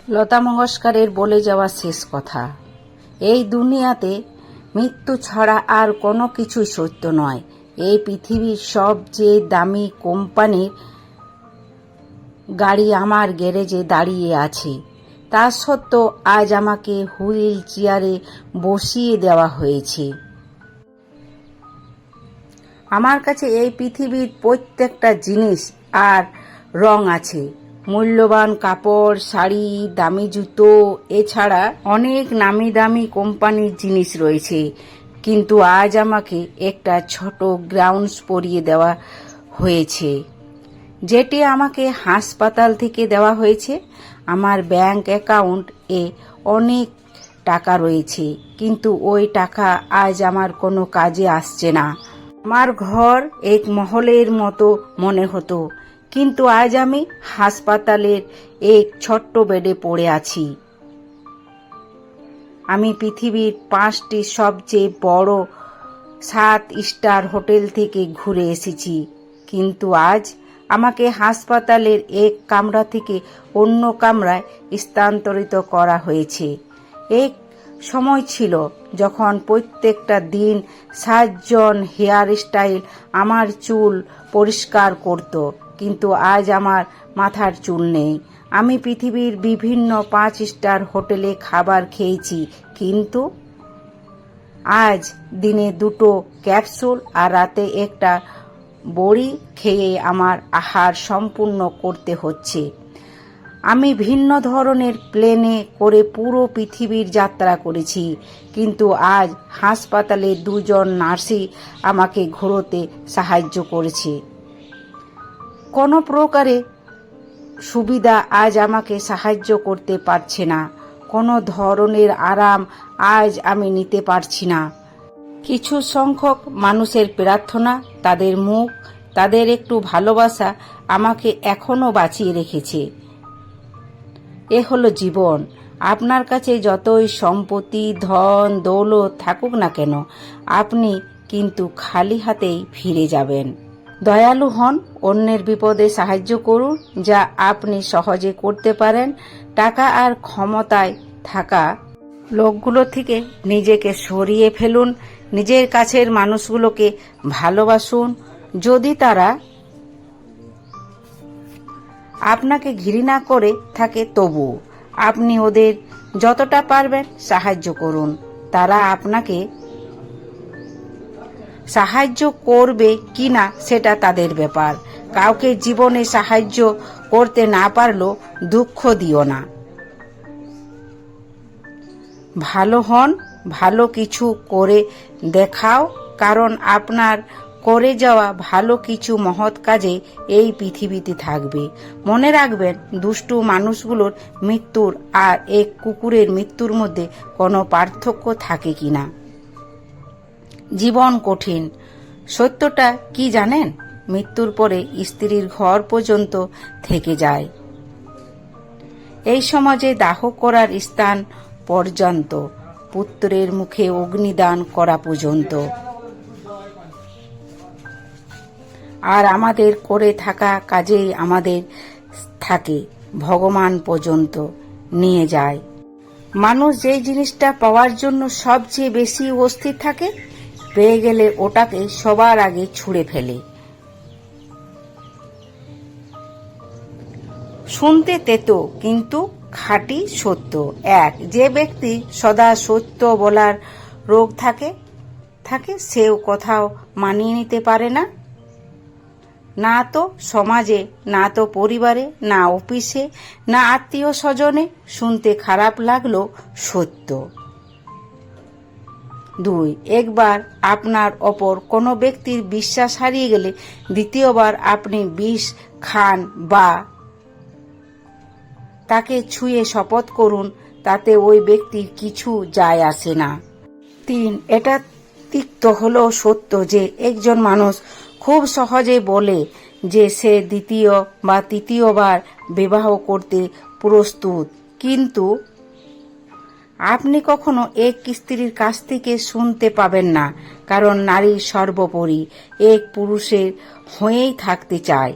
লতা মঙ্গেশকরের বলে যাওয়া শেষ কথা, এই দুনিয়াতে মৃত্যু ছাড়া আর কোনো কিছুই সত্য নয়। এই পৃথিবীর সবচেয়ে দামি কোম্পানির গাড়ি আমার গ্যারেজে দাঁড়িয়ে আছে, তা সত্ত্বেও আজ আমাকে হুইল চেয়ারে বসিয়ে দেওয়া হয়েছে। আমার কাছে এই পৃথিবীর প্রত্যেকটা জিনিস আর রং আছে, মূল্যবান কাপড়, শাড়ি, দামি জুতো, এছাড়া অনেক নামি দামি কোম্পানির জিনিস রয়েছে। কিন্তু আজ আমাকে একটা ছোট গ্রাউন্ডস পরিয়ে দেওয়া হয়েছে, যেটি আমাকে হাসপাতাল থেকে দেওয়া হয়েছে। আমার ব্যাংক অ্যাকাউন্ট এ অনেক টাকা রয়েছে, কিন্তু ওই টাকা আজ আমার কোনো কাজে আসছে না। আমার ঘর এক মহলের মতো মনে হতো, কিন্তু আজ আমি হাসপাতালের এক ছোট্ট বেডে পড়ে আছি। আমি পৃথিবীর 5টি সবচেয়ে বড় 7 স্টার হোটেল থেকে ঘুরে এসেছি, কিন্তু আজ আমাকে হাসপাতালের এক কামরা থেকে অন্য কামরায় স্থানান্তরিত করা হয়েছে। এক সময় ছিল যখন প্রত্যেকটা দিন 7 জন হেয়ার স্টাইল আমার চুল পরিষ্কার করত, কিন্তু আজ আমার মাথার চুল নেই। আমি পৃথিবীর বিভিন্ন 5 স্টার হোটেলে খাবার খেয়েছি, কিন্তু আজ দিনে 2টো ক্যাপসুল আর রাতে একটা বড়ি খেয়ে আমার আহার সম্পূর্ণ করতে হচ্ছে। আমি ভিন্ন ধরনের প্লেনে করে পুরো পৃথিবীর যাত্রা করেছি, কিন্তু আজ হাসপাতালে 2 জন নার্সই আমাকে ঘোরাতে সাহায্য করেছে। কোনো প্রকারে সুবিধা আজ আমাকে সাহায্য করতে পারছে না, কোনো ধরনের আরাম আজ আমি নিতে পারছি না। কিছু সংখ্যক মানুষের প্রার্থনা, তাদের মুখ, তাদের একটু ভালোবাসা আমাকে এখনো বাঁচিয়ে রেখেছে। এ হলো জীবন। আপনার কাছে যতই সম্পত্তি, ধন দৌলত থাকুক না কেন, আপনি কিন্তু খালি হাতেই ফিরে যাবেন। দয়ালু হন, অন্যের বিপদে সাহায্য করুন, যা আপনি সহজে করতে পারেন। টাকা আর ক্ষমতায় থাকা লোকগুলো থেকে নিজেকে সরিয়ে ফেলুন, নিজের কাছের মানুষগুলোকে ভালোবাসুন। যদি তারা আপনাকে ঘৃণা করে থাকে, তবু আপনি ওদের যতটা পারবেন সাহায্য করুন। তারা আপনাকে সাহায্য করবে কিনা সেটা তাদের ব্যাপার। কাউকে জীবনে সাহায্য করতে না পারলেও দুঃখ দিও না। ভালো হন, ভালো কিছু করে দেখাও, কারণ আপনার করে যাওয়া ভালো কিছু মহৎ কাজে এই পৃথিবীতে থাকবে। মনে রাখবেন, দুষ্টু মানুষগুলোর মৃত্যুর আর এক কুকুরের মৃত্যুর মধ্যে কোনো পার্থক্য থাকে কিনা। জীবন কঠিন। সত্যটা কি জানেন? মৃত্যুর পরে স্ত্রীর ঘর পর্যন্ত থেকে যায়, এই সমাজে দাহ করার স্থান পর্যন্ত, পুত্রের মুখে অগ্নিদান করা পর্যন্ত, আর আমাদের করে থাকা কাজেই আমাদের থাকে ভগবান পর্যন্ত নিয়ে যায়। মানুষ যেই জিনিসটা পাওয়ার জন্য সবচেয়ে বেশি অস্থির থাকে, পেয়ে গেলে ওটাকে সবার আগে ছুঁড়ে ফেলে। শুনতে তেতো কিন্তু খাঁটি সত্য। যে ব্যক্তি সদা সত্য বলার রোগ থাকে সেও কোথাও মানিয়ে নিতে পারে না, না তো সমাজে, না তো পরিবারে, না অফিসে, না আত্মীয় স্বজনে। শুনতে খারাপ লাগলো সত্য। 2, একবার আপনার ওপর কোনো ব্যক্তির বিশ্বাস হারিয়ে গেলে দ্বিতীয়বার আপনি বিষ খান বা তাকে ছুঁয়ে শপথ করুন, তাতে ওই ব্যক্তির কিছু যায় আসে না। 3, এটা তিক্ত হলেও সত্য যে একজন মানুষ খুব সহজে বলে যে সে দ্বিতীয় বা তৃতীয়বার বিবাহ করতে প্রস্তুত, কিন্তু আপনি কখনো এক স্ত্রীর কাছ থেকে শুনতে পাবেন না, কারণ নারী সর্বোপরি এক পুরুষের হয়েই থাকতে চায়।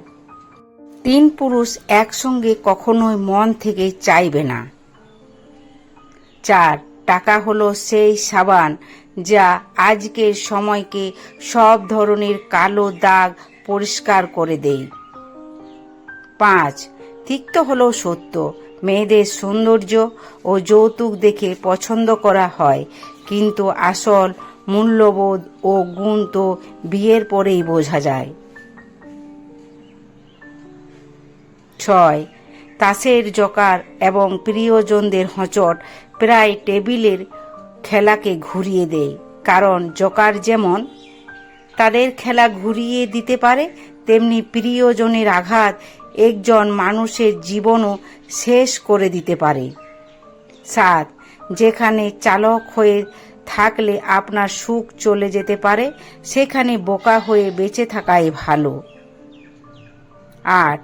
3 পুরুষ একসঙ্গে কখনোই মন থেকে চাইবে না। 4. টাকা হলো সেই সাবান যা আজকের সময়কে সব ধরনের কালো দাগ পরিষ্কার করে দেয়। 5. তিক্ত হলো সত্য, মেয়েদের সৌন্দর্য ও যৌতুক দেখে পছন্দ করা হয়, কিন্তু আসল মূল্যবোধ ও গুণ তো বিয়ের পরেই বোঝা যায়। 6. তাসের জোকার এবং প্রিয়জনদের হোঁচট প্রায় টেবিলের খেলাকে ঘুরিয়ে দেয়, কারণ জোকার যেমন তাদের খেলা ঘুরিয়ে দিতে পারে, তেমনি প্রিয়জনের আঘাত একজন মানুষের জীবনও শেষ করে দিতে পারে। 7. যেখানে চালক হয়ে থাকলে আপনার সুখ চলে যেতে পারে, সেখানে বোকা হয়ে বেঁচে থাকাই ভালো। 8.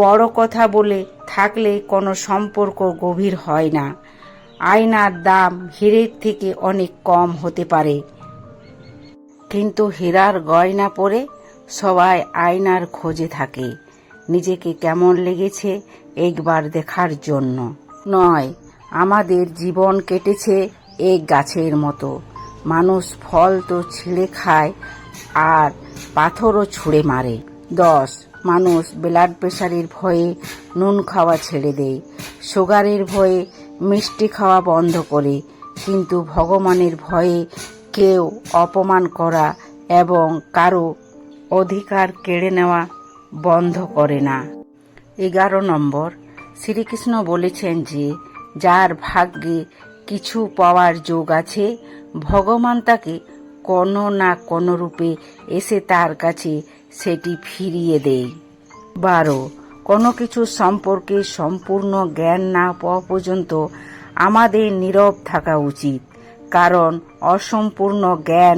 বড় কথা বলে থাকলে কোনো সম্পর্ক গভীর হয় না। আয়নার দাম হীরের থেকে অনেক কম হতে পারে, কিন্তু হীরার গয়না পরে সবাই আয়নার খোঁজে থাকে নিজেকে কেমন লেগেছে একবার দেখার জন্য। 9. আমাদের জীবন কেটেছে এক গাছের মতো, মানুষ ফল তো ছিঁড়ে খায় আর পাথরও ছুঁড়ে মারে। 10. মানুষ ব্লাড প্রেশারের ভয়ে নুন খাওয়া ছেড়ে দেয়, সুগারের ভয়ে মিষ্টি খাওয়া বন্ধ করে, কিন্তু ভগবানের ভয়ে কেউ অপমান করা এবং কারো অধিকার কেড়ে নেওয়া বন্ধ করে না। 11 নম্বর, শ্রীকৃষ্ণ বলেছেন যে যার ভাগ্যে কিছু পাওয়ার যোগ আছে, ভগবান তাকে কোনো না কোনো রূপে এসে তার কাছে সেটি ফিরিয়ে দেয়। 12. কোনো কিছু সম্পর্কে সম্পূর্ণ জ্ঞান না পাওয়া পর্যন্ত আমাদের নীরব থাকা উচিত, কারণ অসম্পূর্ণ জ্ঞান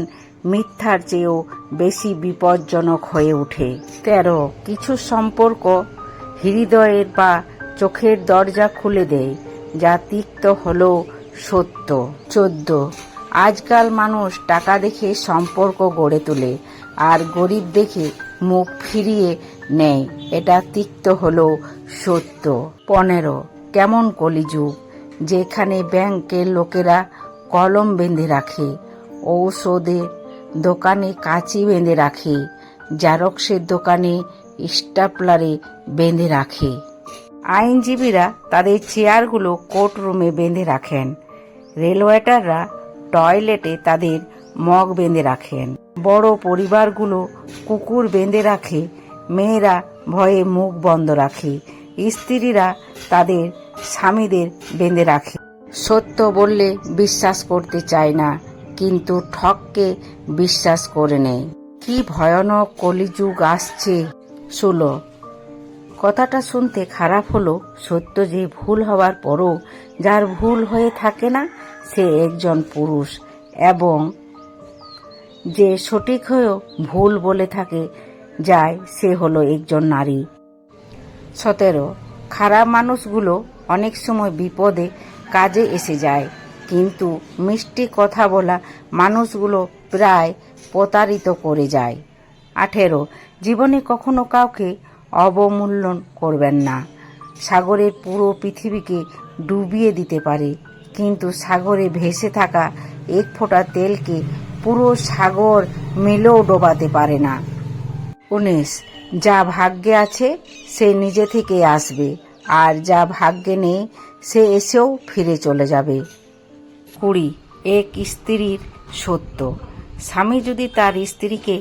মিথ্যার চেয়েও বেশি বিপজ্জনক হয়ে ওঠে। 13. কিছু সম্পর্ক হৃদয়ের বা চোখের দরজা খুলে দেয়, যা তিক্ত হলেও সত্য। 14. আজকাল মানুষ টাকা দেখে সম্পর্ক গড়ে তোলে আর গরিব দেখে মুখ ফিরিয়ে নেয়, এটা তিক্ত হলেও সত্য। 15. কেমন কলিযুগ, যেখানে ব্যাংকের লোকেরা কলম বেঁধে রাখে, ঔষধের দোকানে কাঁচি বেঁধে রাখে, জেরক্সের দোকানে স্টাপলারে বেঁধে রাখে, আইনজীবীরা তাদের চেয়ারগুলো কোর্টরুমে বেঁধে রাখেন, রেলওয়েটাররা টয়লেটে তাদের মগ বেঁধে রাখেন, বড় পরিবারগুলো কুকুর বেঁধে রাখে, মেয়েরা ভয়ে মুখ বন্ধ রাখে, স্ত্রীরা তাদের স্বামীদের বেঁধে রাখে। সত্য বললে বিশ্বাস করতে চায় না, কিন্তু ঠককে বিশ্বাস করে নেয়। কি ভয়ানক কলিযুগ আসছে। 16. কথাটা শুনতে খারাপ হলো সত্য যে ভুল হওয়ার পরও যার ভুল হয়ে থাকে না সে একজন পুরুষ, এবং যে সঠিক হয়েও ভুল বলে থাকে যায় সে হলো একজন নারী। 17. খারাপ মানুষগুলো অনেক সময় বিপদে কাজে এসে যায়, কিন্তু মিষ্টি কথা বলা মানুষগুলো প্রায় প্রতারিত করে যায়। 18. জীবনে কখনো কাউকে অবমূল্যায়ন করবেন না। সাগরের পুরো পৃথিবীকে ডুবিয়ে দিতে পারে, কিন্তু সাগরে ভেসে থাকা এক ফোঁটা তেলকে পুরো সাগর মিলেও ডোবাতে পারে না। 19. যা ভাগ্যে আছে সে নিজে থেকে আসবে, আর যা ভাগ্যে নেই সে এসেও ফিরে চলে যাবে। 20. এক স্ত্রীর সত্য, স্বামী যদি তার স্ত্রীকে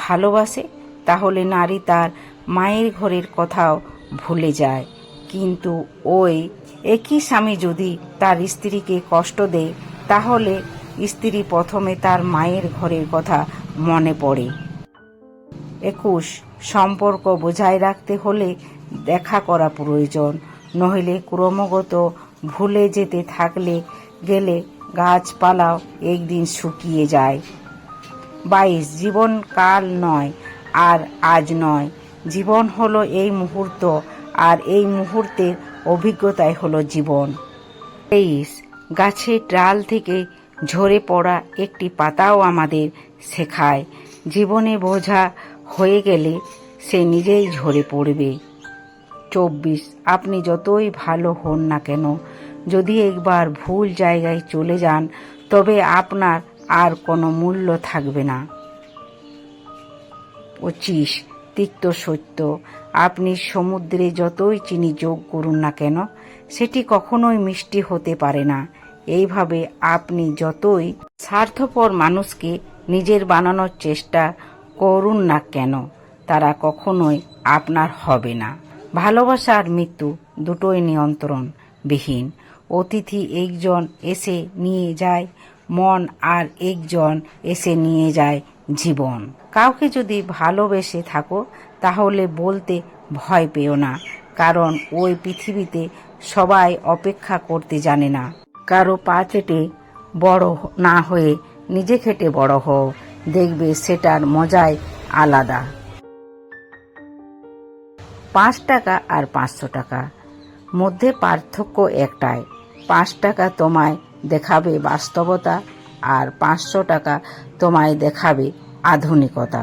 ভালোবাসে তাহলে নারী তার মায়ের ঘরের কথাও ভুলে যায়, কিন্তু ওই একই স্বামী যদি তার স্ত্রীকে কষ্ট দেয় তাহলে স্ত্রী প্রথমে তার মায়ের ঘরের কথা মনে পড়ে। 21. সম্পর্ক বজায় রাখতে হলে দেখা করা প্রয়োজন, নইলে ক্রমাগত ভুলে যেতে থাকলে গেলে গাছপালাও একদিন শুকিয়ে যায়। 22. জীবন কাল নয় আর আজ নয়, জীবন হলো এই মুহূর্ত, আর এই মুহূর্তের অভিজ্ঞতাই হলো জীবন। 23. গাছের ডাল থেকে ঝরে পড়া একটি পাতাও আমাদের শেখায় জীবনে বোঝা হয়ে গেলে সে নিজেই ঝরে পড়বে। 24. আপনি যতই ভালো হন না কেন, যদি একবার ভুল জায়গায় চলে যান তবে আপনার আর কোনো মূল্য থাকবে না। 25 তিক্ত সত্য। আপনি সমুদ্রে যতই চিনি যোগ করুন না কেন সেটি কখনোই মিষ্টি হতে পারে না। এইভাবে আপনি যতই স্বার্থপর মানুষকে নিজের বানানোর চেষ্টা করুন না কেন তারা কখনোই আপনার হবে না। ভালোবাসা আর মৃত্যু দুটোই নিয়ন্ত্রণবিহীন। অতিথি একজন এসে নিয়ে যায় মন, আর একজন এসে নিয়ে যায় জীবন। কাউকে যদি ভালোবেসে থাকো তাহলে বলতে ভয় পেও না, কারণ ওই পৃথিবীতে সবাই অপেক্ষা করতে জানে না। কারো পা চেটে বড় না হয়ে নিজে খেটে বড় হও, দেখবে সেটার মজাই আলাদা। 5 টাকা আর 500 টাকা মধ্যে পার্থক্য একটাই। 5 টাকা তোমায় দেখাবে বাস্তবতা, আর 500 টাকা তোমায় দেখাবে আধুনিকতা।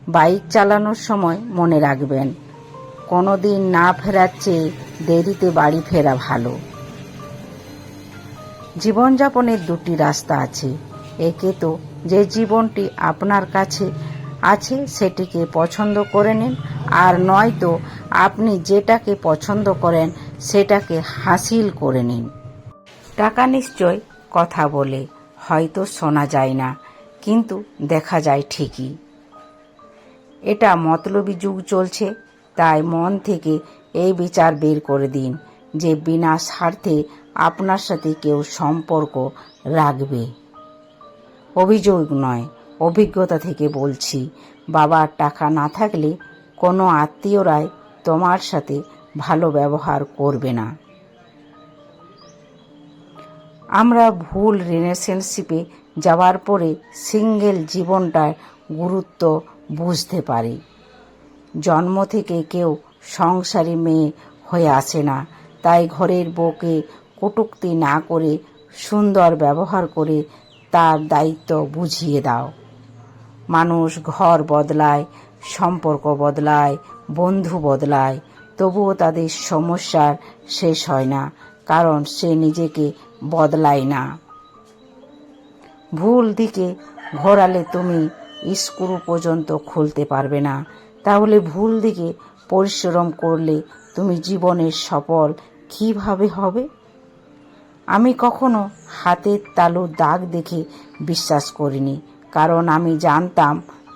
বাইক চালানোর সময় মনে রাখবেন, কোনোদিন না ফেরার চেয়ে দেরিতে বাড়ি ফেরা ভালো। জীবনযাপনের দুটি রাস্তা আছে। একে তো যে জীবনটি আপনার কাছে আছে সেটিকে পছন্দ করে নিন, আর নয়তো আপনি যেটাকে পছন্দ করেন সেটাকে হাসিল করে নিন। টাকা নিশ্চয় কথা বলে, হয়তো শোনা যায় না, কিন্তু দেখা যায় ঠিকই। এটা মতলবী যুগ চলছে, তাই মন থেকে এই বিচার বের করে দিন যে বিনা স্বার্থে আপনার সাথে কেউ সম্পর্ক রাখবে। অভিযোগ নয়, অভিজ্ঞতা থেকে বলছি। বাবার টাকা না থাকলে কোনো আত্মীয়রাই তোমার সাথে ভালো ব্যবহার করবে না। আমরা ভুল রিলেশনশিপে যাওয়ার পরে সিঙ্গেল জীবনটার গুরুত্ব বুঝতে পারি। জন্ম থেকে কেউ সংসারী মেয়ে হয়ে আসে না, তাই ঘরের বউকে কটূক্তি না করে সুন্দর ব্যবহার করে তার দায়িত্ব বুঝিয়ে দাও। মানুষ ঘর বদলায়, সম্পর্ক বদলায়, বন্ধু বদলায়, তবুও তাদের সমস্যার শেষ হয় না, কারণ সে নিজেকে বদলায় না। ভুল দিকে ঘোরালে তুমি স্ক্রু পর্যন্ত খুলতে পারবে না, তাহলে ভুল দিকে পরিশ্রম করলে তুমি জীবনের সফল কিভাবে হবে? আমি কখনো হাতের তালুর দাগ দেখে বিশ্বাস করিনি, কারণ আমি জানতাম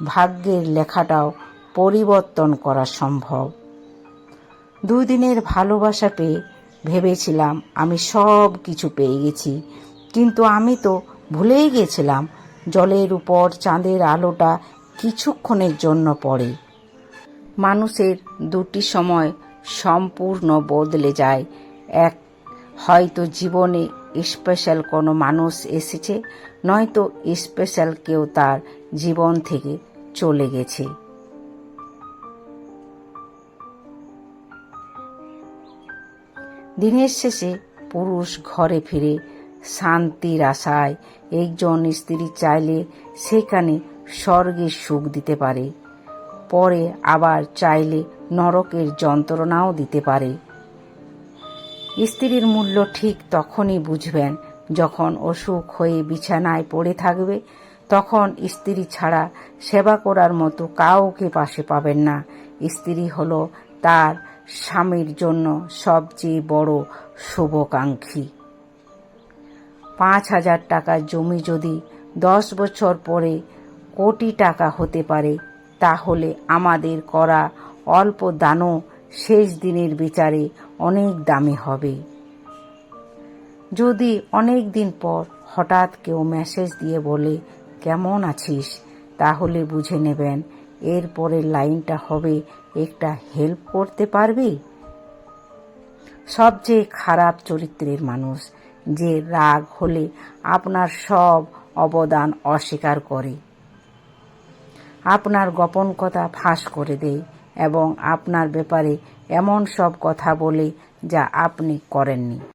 ভাগ্যের লেখাটাও পরিবর্তন করা সম্ভব। 2 দিনের ভালোবাসা পেয়ে ভেবেছিলাম আমি সব কিছু পেয়ে গেছি, কিন্তু আমি তো ভুলেই গেছিলাম জলের উপর চাঁদের আলোটা কিছুক্ষণের জন্য পড়ে। মানুষের দুটি সময় সম্পূর্ণ বদলে যায়। এক, হয়তো জীবনে স্পেশাল কোনো মানুষ এসেছে, নয়তো স্পেশাল কেউ তার জীবন থেকে চলে গেছে। দিনের শেষে পুরুষ ঘরে ফিরে শান্তির আশায়। একজন স্ত্রী চাইলে সেখানে স্বর্গের সুখ দিতে পারে, পরে আবার চাইলে নরকের যন্ত্রণাও দিতে পারে। স্ত্রীর মূল্য ঠিক তখনই বুঝবেন যখন অসুখ হয়ে বিছানায় পড়ে থাকবে, তখন স্ত্রী ছাড়া সেবা করার মতো কাউকে পাশে পাবেন না। স্ত্রী হলো তার স্বামীর জন্য সবচেয়ে বড় শুভাকাঙ্ক্ষী। 5,000 টাকার জমি যদি 10 বছর পরে কোটি টাকা হতে পারে, তাহলে আমাদের করা অল্প দানও শেষ দিনের বিচারে অনেক দামি হবে। যদি অনেক দিন পর হঠাৎ কেউ মেসেজ দিয়ে বলে কেমন আছিস, তাহলে বুঝে নেবেন এর পরের লাইনটা হবে একটা হেল্প করতে পারবি। সবচেয়ে খারাপ চরিত্রের মানুষ যে রাগ হলে আপনার সব অবদান অস্বীকার করে, আপনার গোপন কথা ফাঁস করে দেয় এবং আপনার ব্যাপারে এমন সব কথা বলে যা আপনি করেননি।